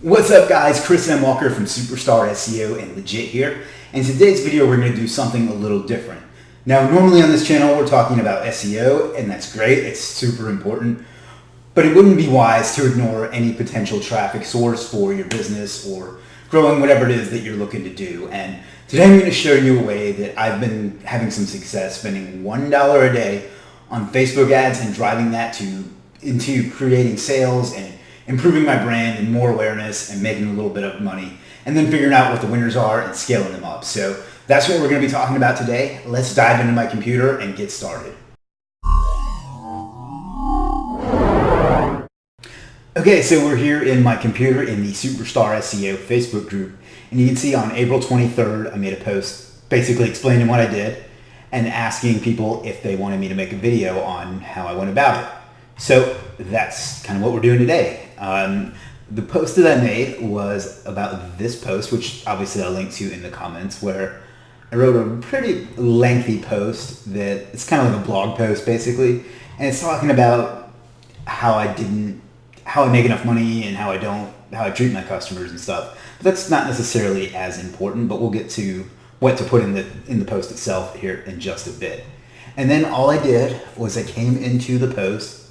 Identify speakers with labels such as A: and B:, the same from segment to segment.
A: What's up guys, Chris M. Walker from Superstar SEO and Legit here. In today's video we're going to do something a little different. Now normally on this channel we're talking about SEO and that's great, it's super important. But it wouldn't be wise to ignore any potential traffic source for your business or growing whatever it is that you're looking to do. And today I'm going to show you a way that I've been having some success spending $1 a day on Facebook ads and driving that into creating sales and improving my brand and more awareness and making a little bit of money and then figuring out what the winners are and scaling them up. So that's what we're going to be talking about today. Let's dive into my computer and get started. Okay, so we're here in my computer in the Superstar SEO Facebook group, and you can see on April 23rd I made a post basically explaining what I did and asking people if they wanted me to make a video on how I went about it. So that's kind of what we're doing today. The post that I made was about this post, which obviously I'll link to in the comments, where I wrote a pretty lengthy post that it's kind of like a blog post basically, and it's talking about how I make enough money and how I treat my customers and stuff. But that's not necessarily as important, but we'll get to what to put in the post itself here in just a bit. And then all I did was I came into the post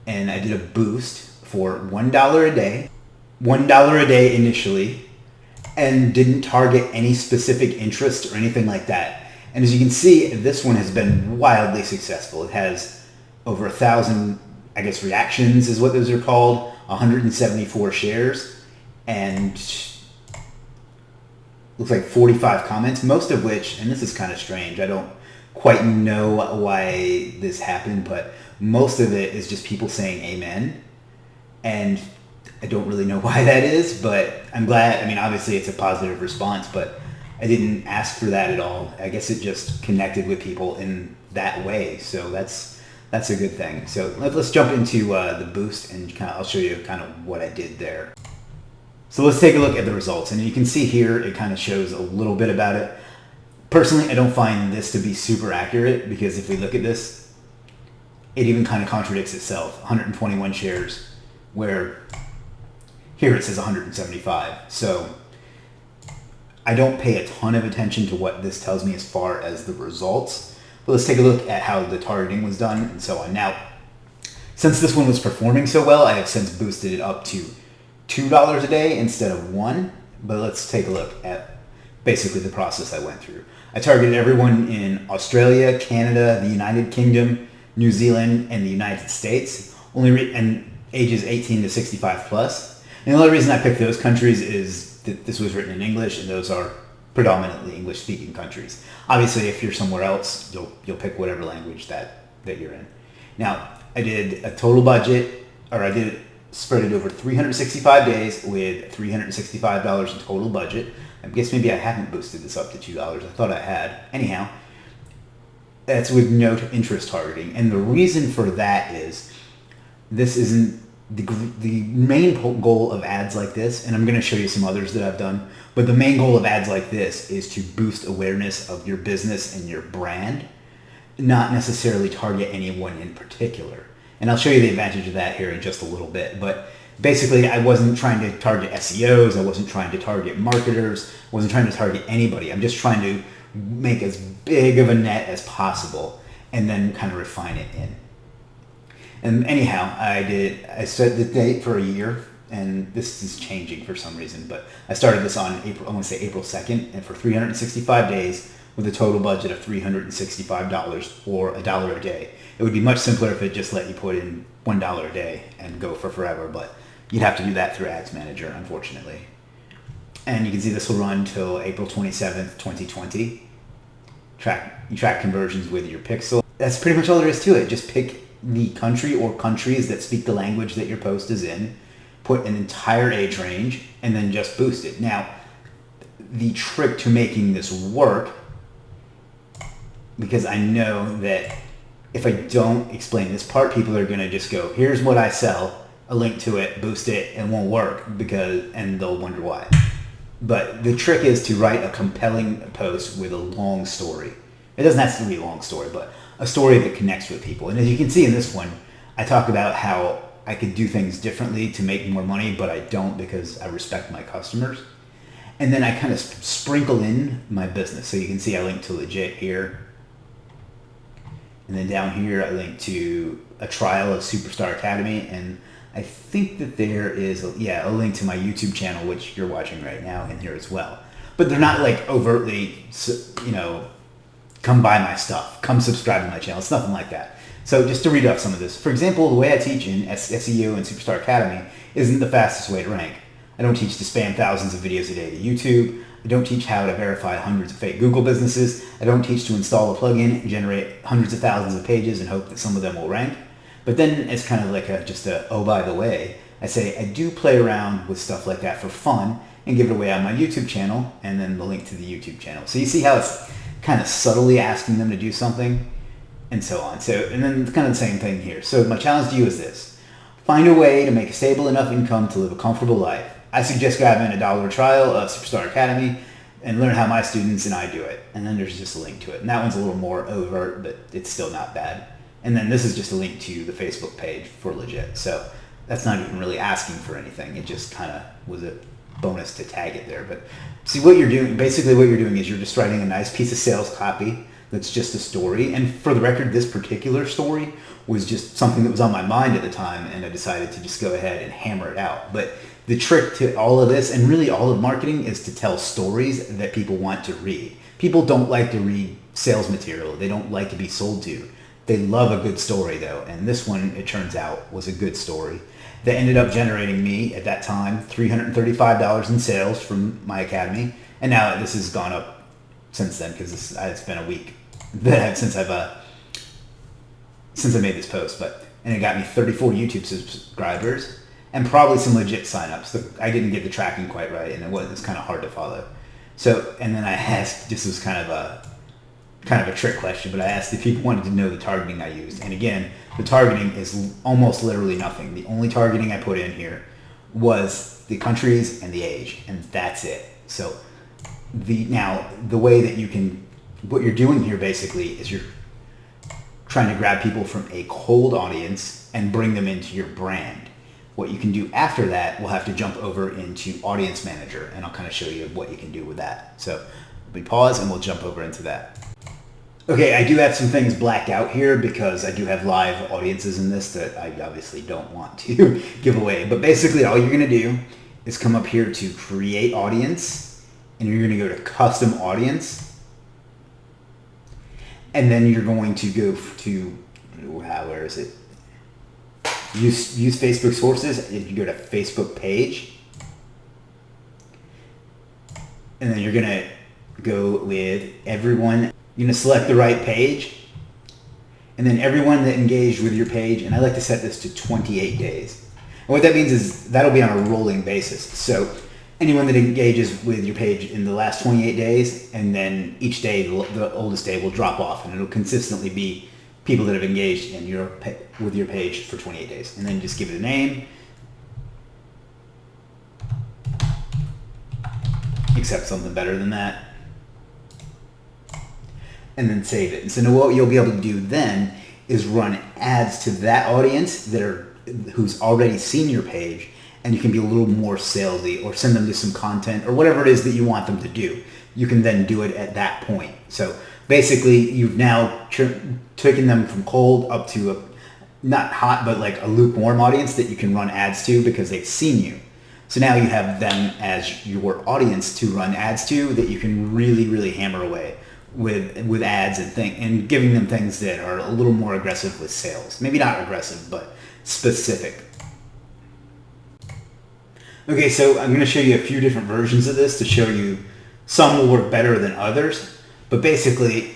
A: and I did a boost for $1 a day, $1 a day initially, and didn't target any specific interest or anything like that. And as you can see, this one has been wildly successful. It has over 1,000, I guess, reactions is what those are called, 174 shares, and looks like 45 comments, most of which, and this is kind of strange, I don't quite know why this happened, but most of it is just people saying amen. And I don't really know why that is, but I'm glad. I mean, obviously it's a positive response, but I didn't ask for that at all. I guess it just connected with people in that way. So that's a good thing. So let's jump into the boost and I'll show you kind of what I did there. So let's take a look at the results. And you can see here, it kind of shows a little bit about it. Personally, I don't find this to be super accurate because if we look at this, it even kind of contradicts itself. 121 shares, where here it says 175. So I don't pay a ton of attention to what this tells me as far as the results. But let's take a look at how the targeting was done and so on. Now, since this one was performing so well, I have since boosted it up to $2 a day instead of $1. But let's take a look at basically the process I went through. I targeted everyone in Australia, Canada, the United Kingdom, New Zealand, and the United States, and ages 18 to 65 plus. And the only reason I picked those countries is that this was written in English, and those are predominantly English-speaking countries. Obviously, if you're somewhere else, you'll pick whatever language that you're in. Now, I did a total budget, or I did spread it over 365 days with $365 in total budget. I guess maybe I haven't boosted this up to $2. I thought I had. Anyhow, that's with no interest targeting. And the reason for that is this isn't the main goal of ads like this, and I'm going to show you some others that I've done, but the main goal of ads like this is to boost awareness of your business and your brand, not necessarily target anyone in particular. And I'll show you the advantage of that here in just a little bit. But basically, I wasn't trying to target SEOs, I wasn't trying to target marketers, I wasn't trying to target anybody. I'm just trying to make as big of a net as possible and then kind of refine it in. And anyhow, I set the date for a year, and this is changing for some reason, but I started this on April 2nd, and for 365 days with a total budget of $365 or $1 a day. It would be much simpler if it just let you put in $1 a day and go for forever, but you'd have to do that through Ads Manager, unfortunately. And you can see this will run till April 27th, 2020. You track conversions with your pixel. That's pretty much all there is to it. Just pick the country or countries that speak the language that your post is in, put an entire age range, and then just boost it. Now, the trick to making this work, because I know that if I don't explain this part, people are going to just go, here's what I sell, a link to it, boost it, and it won't work, and they'll wonder why. But the trick is to write a compelling post with a long story. It doesn't have to be a long story, but a story that connects with people. And as you can see in this one, I talk about how I could do things differently to make more money, but I don't because I respect my customers. And then I kind of sprinkle in my business. So you can see I link to Legit here. And then down here I link to a trial of Superstar Academy. And I think that there is, a link to my YouTube channel, which you're watching right now, in here as well. But they're not like overtly, come buy my stuff, come subscribe to my channel. It's nothing like that. So just to read off some of this. For example, the way I teach in SEO and Superstar Academy isn't the fastest way to rank. I don't teach to spam thousands of videos a day to YouTube. I don't teach how to verify hundreds of fake Google businesses. I don't teach to install a plugin and generate hundreds of thousands of pages and hope that some of them will rank. But then it's kind of like oh, by the way, I say I do play around with stuff like that for fun and give it away on my YouTube channel, and then the link to the YouTube channel. So you see how it's kind of subtly asking them to do something and so on. And then it's kind of the same thing here. So my challenge to you is this. Find a way to make a stable enough income to live a comfortable life. I suggest grabbing a $1 trial of Superstar Academy and learn how my students and I do it. And then there's just a link to it. And that one's a little more overt, but it's still not bad. And then this is just a link to the Facebook page for Legit. So that's not even really asking for anything. It just kind of was a bonus to tag it there. But see what you're doing, basically what you're doing is you're just writing a nice piece of sales copy that's just a story. And for the record, this particular story was just something that was on my mind at the time, and I decided to just go ahead and hammer it out. But the trick to all of this, and really all of marketing, is to tell stories that people want to read. People don't like to read sales material. They don't like to be sold to. They love a good story though, and this one, it turns out, was a good story that ended up generating me, at that time, $335 in sales from my academy. And now this has gone up since then, because it's been a week since I made this post. And it got me 34 YouTube subscribers and probably some legit signups. I didn't get the tracking quite right, and it was kind of hard to follow. So, and then I asked, this was kind of a trick question, but I asked if people wanted to know the targeting I used. And again, the targeting is almost literally nothing. The only targeting I put in here was the countries and the age, and that's it. So the way that what you're doing here basically is you're trying to grab people from a cold audience and bring them into your brand. What you can do after that, we'll have to jump over into Audience Manager, and I'll kind of show you what you can do with that. So we pause and we'll jump over into that. Okay, I do have some things blacked out here because I do have live audiences in this that I obviously don't want to give away. But basically all you're going to do is come up here to Create Audience, and you're going to go to Custom Audience. And then you're going to go to, where is it? Use Facebook sources. You go to Facebook page. And then you're going to go with everyone. You're going to select the right page. And then everyone that engaged with your page, and I like to set this to 28 days. And what that means is that'll be on a rolling basis. So anyone that engages with your page in the last 28 days, and then each day, the oldest day, will drop off, and it'll consistently be people that have engaged with your page for 28 days. And then just give it a name. Accept something better than that. And then save it. And so now what you'll be able to do then is run ads to that audience who's already seen your page, and you can be a little more salesy or send them to some content or whatever it is that you want them to do. You can then do it at that point. So basically you've now taken them from cold up to not hot, but like a lukewarm audience that you can run ads to because they've seen you. So now you have them as your audience to run ads to that you can really, really hammer away with ads and giving them things that are a little more aggressive with sales. Maybe not aggressive, but specific. Okay, so I'm going to show you a few different versions of this to show you some will work better than others. But basically,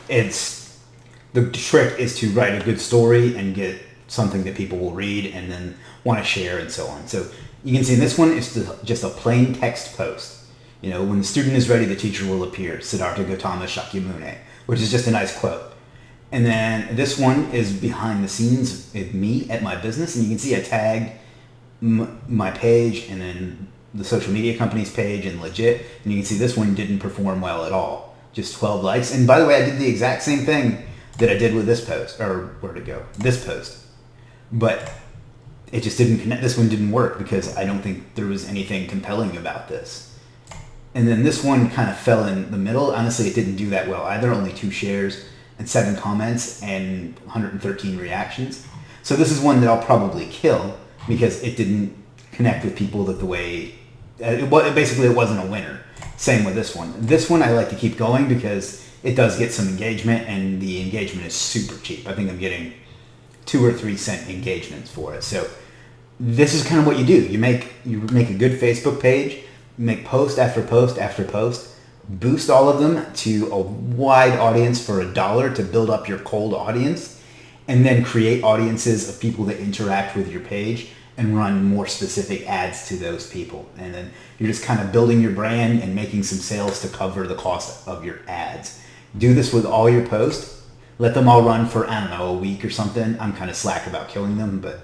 A: the trick is to write a good story and get something that people will read and then want to share and so on. So you can see in this one, it's just a plain text post. When the student is ready, the teacher will appear. Siddhartha Gautama Shakyamuni, which is just a nice quote. And then this one is behind the scenes with me at my business. And you can see I tagged my page and then the social media company's page and Legit. And you can see this one didn't perform well at all. Just 12 likes. And by the way, I did the exact same thing that I did with this post. Or where'd it go? This post. But it just didn't connect. This one didn't work because I don't think there was anything compelling about this. And then this one kind of fell in the middle. Honestly, it didn't do that well either. Only 2 shares and 7 comments and 113 reactions. So this is one that I'll probably kill because it didn't connect with people the way it wasn't a winner. Same with this one. This one I like to keep going because it does get some engagement, and the engagement is super cheap. I think I'm getting 2 or 3 cent engagements for it. So this is kind of what you do. You make a good Facebook page, make post after post after post, boost all of them to a wide audience for $1 to build up your cold audience, and then create audiences of people that interact with your page and run more specific ads to those people. And then you're just kind of building your brand and making some sales to cover the cost of your ads. Do this with all your posts. Let them all run for, I don't know, a week or something. I'm kind of slack about killing them, but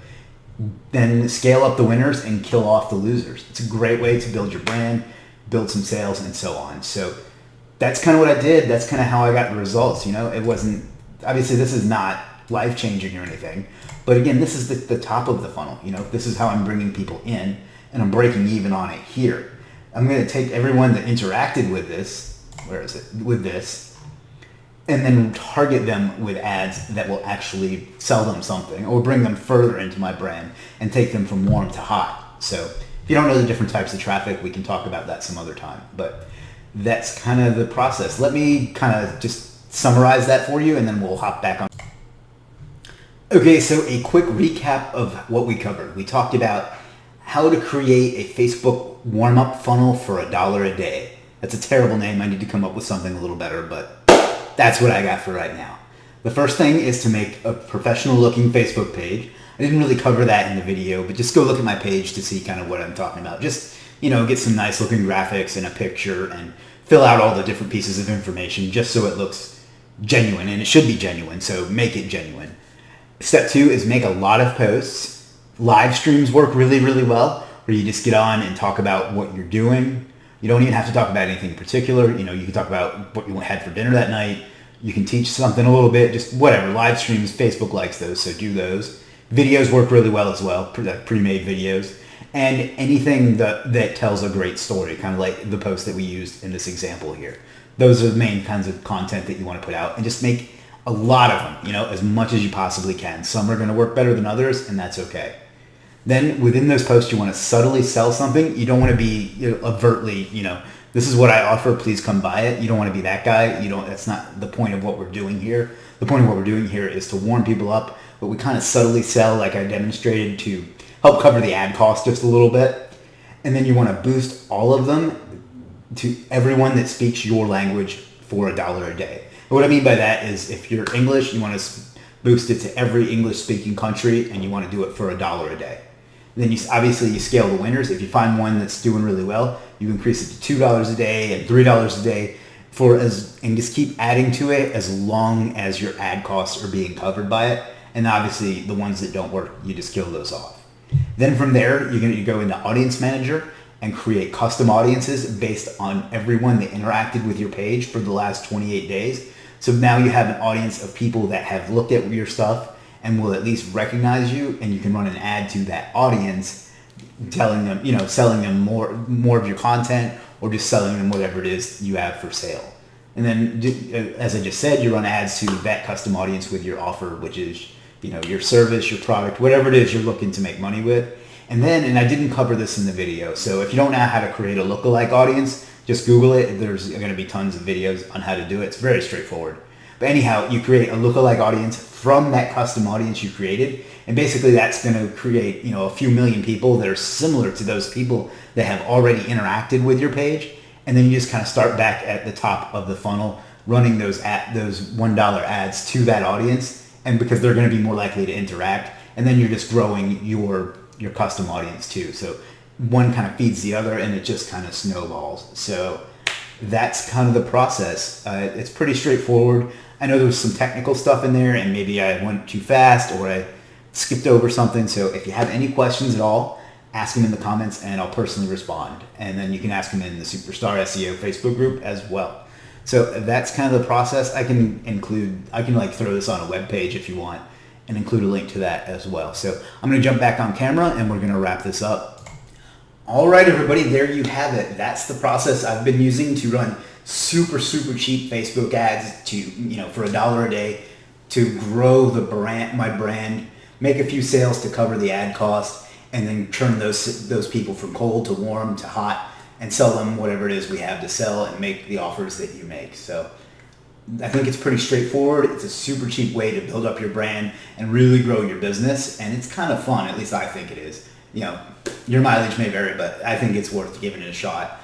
A: then scale up the winners and kill off the losers. It's a great way to build your brand, build some sales, and so on. So that's kind of what I did. That's kind of how I got the results. It wasn't, obviously this is not life-changing or anything, but again, this is the top of the funnel. This is how I'm bringing people in, and I'm breaking even on it here. I'm going to take everyone that interacted with this, with this, and then target them with ads that will actually sell them something or bring them further into my brand and take them from warm to hot. So if you don't know the different types of traffic, we can talk about that some other time, but that's kind of the process. Let me kind of just summarize that for you, and then we'll hop back on. Okay, so a quick recap of what we covered. We talked about how to create a Facebook warm-up funnel for $1 a day. That's a terrible name. I need to come up with something a little better, but that's what I got for right now. The first thing is to make a professional-looking Facebook page. I didn't really cover that in the video, but just go look at my page to see kind of what I'm talking about. Just, get some nice-looking graphics and a picture and fill out all the different pieces of information just so it looks genuine, and it should be genuine, so make it genuine. Step 2 is make a lot of posts. Live streams work really, really well, where you just get on and talk about what you're doing. You don't even have to talk about anything in particular. You can talk about what you had for dinner that night. You can teach something a little bit, just whatever. Live streams, Facebook likes those, so do those. Videos work really well as well, pre-made videos. And anything that tells a great story, kind of like the post that we used in this example here. Those are the main kinds of content that you want to put out, and just make a lot of them, as much as you possibly can. Some are going to work better than others, and that's okay. Then within those posts, you want to subtly sell something. You don't want to be overtly, this is what I offer, please come buy it. You don't want to be that guy. That's not the point of what we're doing here. The point of what we're doing here is to warm people up, but we kind of subtly sell, like I demonstrated, to help cover the ad cost just a little bit. And then you want to boost all of them to everyone that speaks your language for $1 a day. What I mean by that is if you're English, you want to boost it to every English-speaking country, and you want to do it for $1 a day. Then you scale the winners. If you find one that's doing really well, you increase it to $2 a day and $3 a day and just keep adding to it as long as your ad costs are being covered by it. And obviously, the ones that don't work, you just kill those off. Then from there, you're going to go into Audience Manager and create custom audiences based on everyone that interacted with your page for the last 28 days. So now you have an audience of people that have looked at your stuff and will at least recognize you, and you can run an ad to that audience telling them, selling them more of your content, or just selling them whatever it is you have for sale. And then, as I just said, you run ads to that custom audience with your offer, which is, your service, your product, whatever it is you're looking to make money with. And I didn't cover this in the video, so if you don't know how to create a lookalike audience, just Google it. There's going to be tons of videos on how to do it. It's very straightforward. But anyhow, you create a lookalike audience from that custom audience you created, and basically that's going to create, a few million people that are similar to those people that have already interacted with your page. And then you just kind of start back at the top of the funnel, running those $1 ads to that audience, and because they're going to be more likely to interact. And then you're just growing your custom audience too. So one kind of feeds the other, and it just kind of snowballs. So that's kind of the process. It's pretty straightforward. I know there was some technical stuff in there, and maybe I went too fast or I skipped over something. So if you have any questions at all, ask them in the comments, and I'll personally respond. And then you can ask them in the Superstar SEO Facebook group as well. So that's kind of the process. I can throw this on a web page if you want, and include a link to that as well. So I'm going to jump back on camera and we're going to wrap this up. All right, everybody, there you have it. That's the process I've been using to run super cheap Facebook ads to, for $1 a day to grow my brand, make a few sales to cover the ad cost, and then turn those people from cold to warm to hot and sell them whatever it is we have to sell and make the offers that you make. So I think it's pretty straightforward. It's a super cheap way to build up your brand and really grow your business, and it's kind of fun. At least I think it is. Your mileage may vary, but I think it's worth giving it a shot.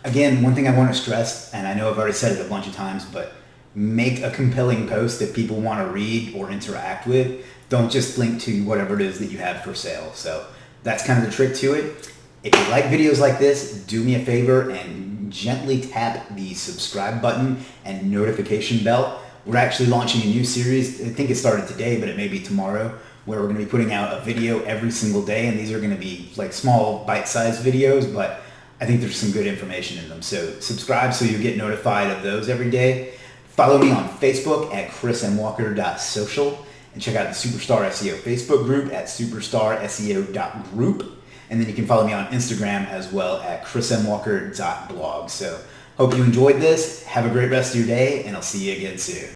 A: Again, one thing I want to stress, and I know I've already said it a bunch of times, but make a compelling post that people want to read or interact with. Don't just link to whatever it is that you have for sale. So that's kind of the trick to it. If you like videos like this, do me a favor and gently tap the subscribe button and notification bell. We're actually launching a new series. I think it started today, but it may be tomorrow, where we're going to be putting out a video every single day, and these are going to be like small bite-sized videos, but I think there's some good information in them. So subscribe so you get notified of those every day. Follow me on Facebook at chrismwalker.social and check out the Superstar SEO Facebook group at superstarseo.group. And then you can follow me on Instagram as well at chrismwalker.blog. So hope you enjoyed this. Have a great rest of your day, and I'll see you again soon.